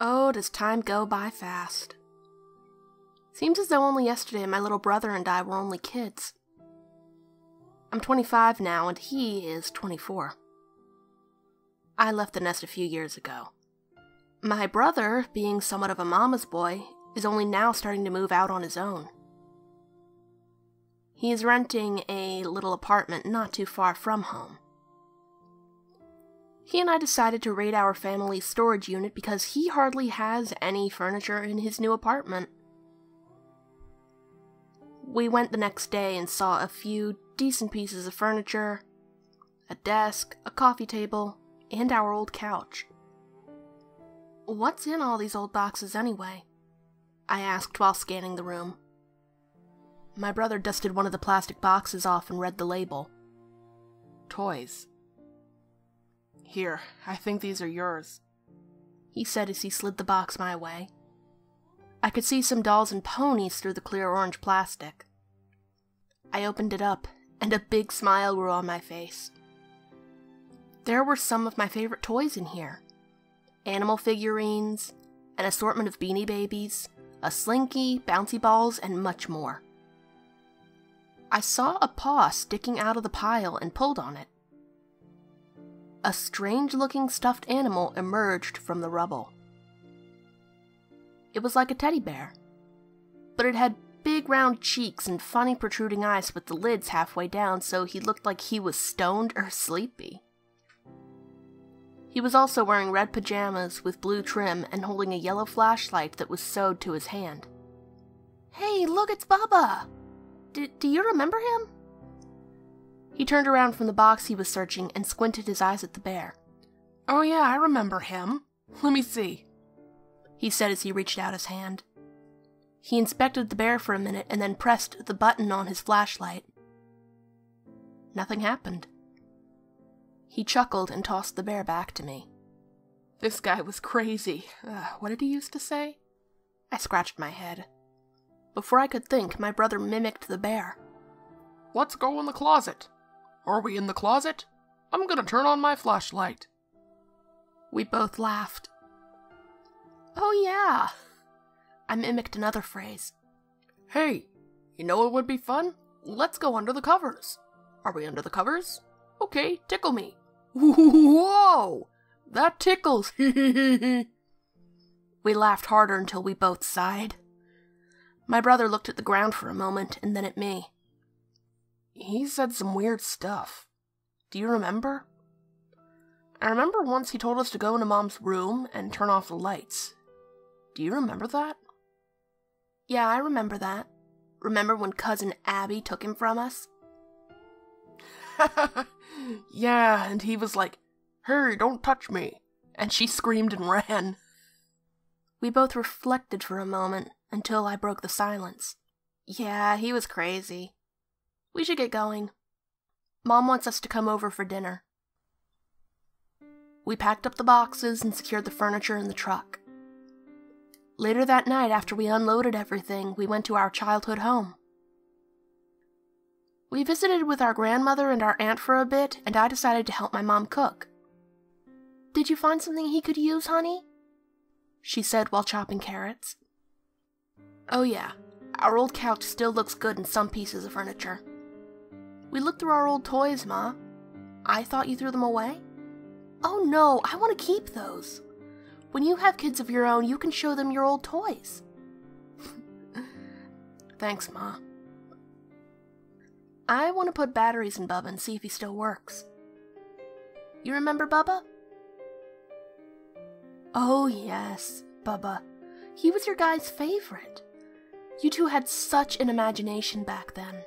Oh, does time go by fast. Seems as though only yesterday my little brother and I were only kids. I'm 25 now and he is 24. I left the nest a few years ago. My brother, being somewhat of a mama's boy, is only now starting to move out on his own. He is renting a little apartment not too far from home. He and I decided to raid our family's storage unit because he hardly has any furniture in his new apartment. We went the next day and saw a few decent pieces of furniture, a desk, a coffee table, and our old couch. What's in all these old boxes anyway? I asked while scanning the room. My brother dusted one of the plastic boxes off and read the label. Toys. Here, I think these are yours, he said as he slid the box my way. I could see some dolls and ponies through the clear orange plastic. I opened it up, and a big smile grew on my face. There were some of my favorite toys in here. Animal figurines, an assortment of Beanie Babies, a Slinky, bouncy balls, and much more. I saw a paw sticking out of the pile and pulled on it. A strange-looking stuffed animal emerged from the rubble. It was like a teddy bear, but it had big round cheeks and funny protruding eyes with the lids halfway down, so he looked like he was stoned or sleepy. He was also wearing red pajamas with blue trim and holding a yellow flashlight that was sewed to his hand. Hey, look, it's Bubba! Do you remember him? He turned around from the box he was searching and squinted his eyes at the bear. Oh yeah, I remember him. Let me see, he said as he reached out his hand. He inspected the bear for a minute and then pressed the button on his flashlight. Nothing happened. He chuckled and tossed the bear back to me. This guy was crazy. What did he used to say? I scratched my head. Before I could think, my brother mimicked the bear. Let's go in the closet. Are we in the closet? I'm gonna turn on my flashlight. We both laughed. Oh yeah. I mimicked another phrase. Hey, you know what would be fun? Let's go under the covers. Are we under the covers? Okay, tickle me. Whoa! That tickles. We laughed harder until we both sighed. My brother looked at the ground for a moment and then at me. He said some weird stuff. Do you remember? I remember once he told us to go into Mom's room and turn off the lights. Do you remember that? Yeah, I remember that. Remember when Cousin Abby took him from us? Yeah, and he was like, "Hey, don't touch me." And she screamed and ran. We both reflected for a moment until I broke the silence. Yeah, he was crazy. We should get going. Mom wants us to come over for dinner. We packed up the boxes and secured the furniture in the truck. Later that night, after we unloaded everything, we went to our childhood home. We visited with our grandmother and our aunt for a bit, and I decided to help my mom cook. Did you find something he could use, honey? She said while chopping carrots. Oh yeah, our old couch still looks good in some pieces of furniture. We looked through our old toys, Ma. I thought you threw them away? Oh no, I want to keep those. When you have kids of your own, you can show them your old toys. Thanks, Ma. I want to put batteries in Bubba and see if he still works. You remember Bubba? Oh yes, Bubba. He was your guy's favorite. You two had such an imagination back then.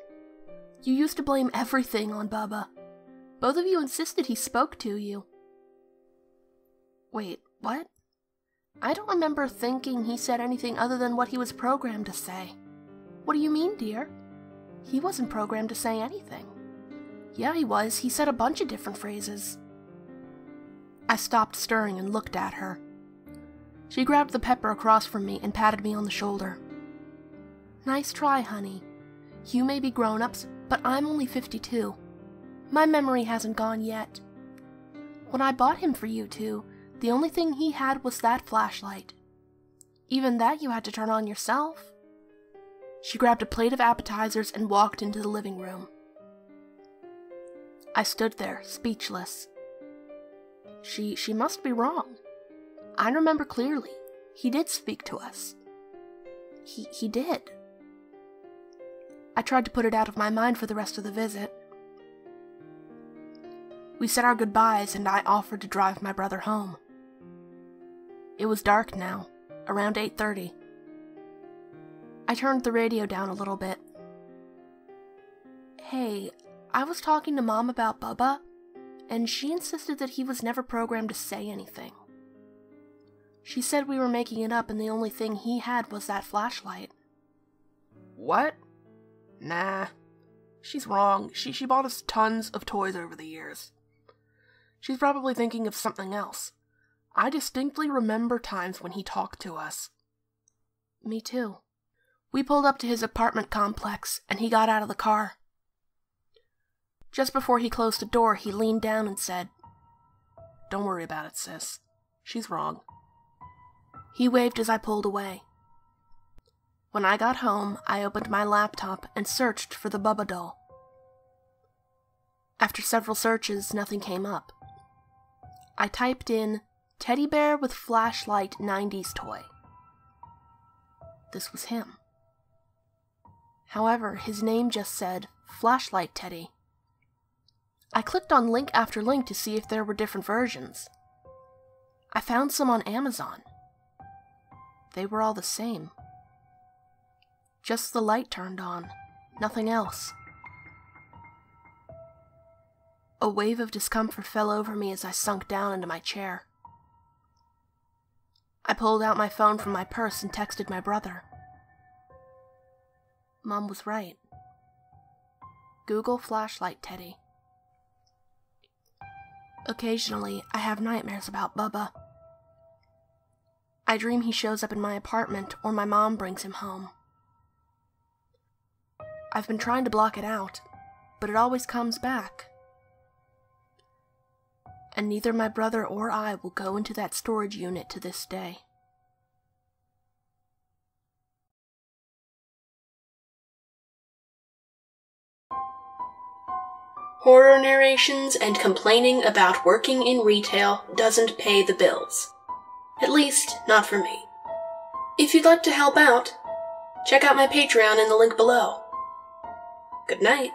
You used to blame everything on Bubba. Both of you insisted he spoke to you. Wait, what? I don't remember thinking he said anything other than what he was programmed to say. What do you mean, dear? He wasn't programmed to say anything. Yeah, he was. He said a bunch of different phrases. I stopped stirring and looked at her. She grabbed the pepper across from me and patted me on the shoulder. Nice try, honey. You may be grown-ups, but I'm only 52. My memory hasn't gone yet. When I bought him for you two, the only thing he had was that flashlight. Even that you had to turn on yourself. She grabbed a plate of appetizers and walked into the living room. I stood there, speechless. She must be wrong. I remember clearly. He did speak to us. He did. I tried to put it out of my mind for the rest of the visit. We said our goodbyes and I offered to drive my brother home. It was dark now, around 8:30. I turned the radio down a little bit. Hey, I was talking to Mom about Bubba, and she insisted that he was never programmed to say anything. She said we were making it up and the only thing he had was that flashlight. What? Nah. She's wrong. She bought us tons of toys over the years. She's probably thinking of something else. I distinctly remember times when he talked to us. Me too. We pulled up to his apartment complex, and he got out of the car. Just before he closed the door, he leaned down and said, "Don't worry about it, sis. She's wrong." He waved as I pulled away. When I got home, I opened my laptop and searched for the Bubba doll. After several searches, nothing came up. I typed in, "Teddy bear with flashlight 90s toy." This was him. However, his name just said, "Flashlight Teddy." I clicked on link after link to see if there were different versions. I found some on Amazon. They were all the same. Just the light turned on, nothing else. A wave of discomfort fell over me as I sunk down into my chair. I pulled out my phone from my purse and texted my brother. Mom was right. Google flashlight Teddy. Occasionally, I have nightmares about Bubba. I dream he shows up in my apartment or my mom brings him home. I've been trying to block it out, but it always comes back. And neither my brother or I will go into that storage unit to this day. Horror narrations and complaining about working in retail doesn't pay the bills. At least, not for me. If you'd like to help out, check out my Patreon in the link below. Good night.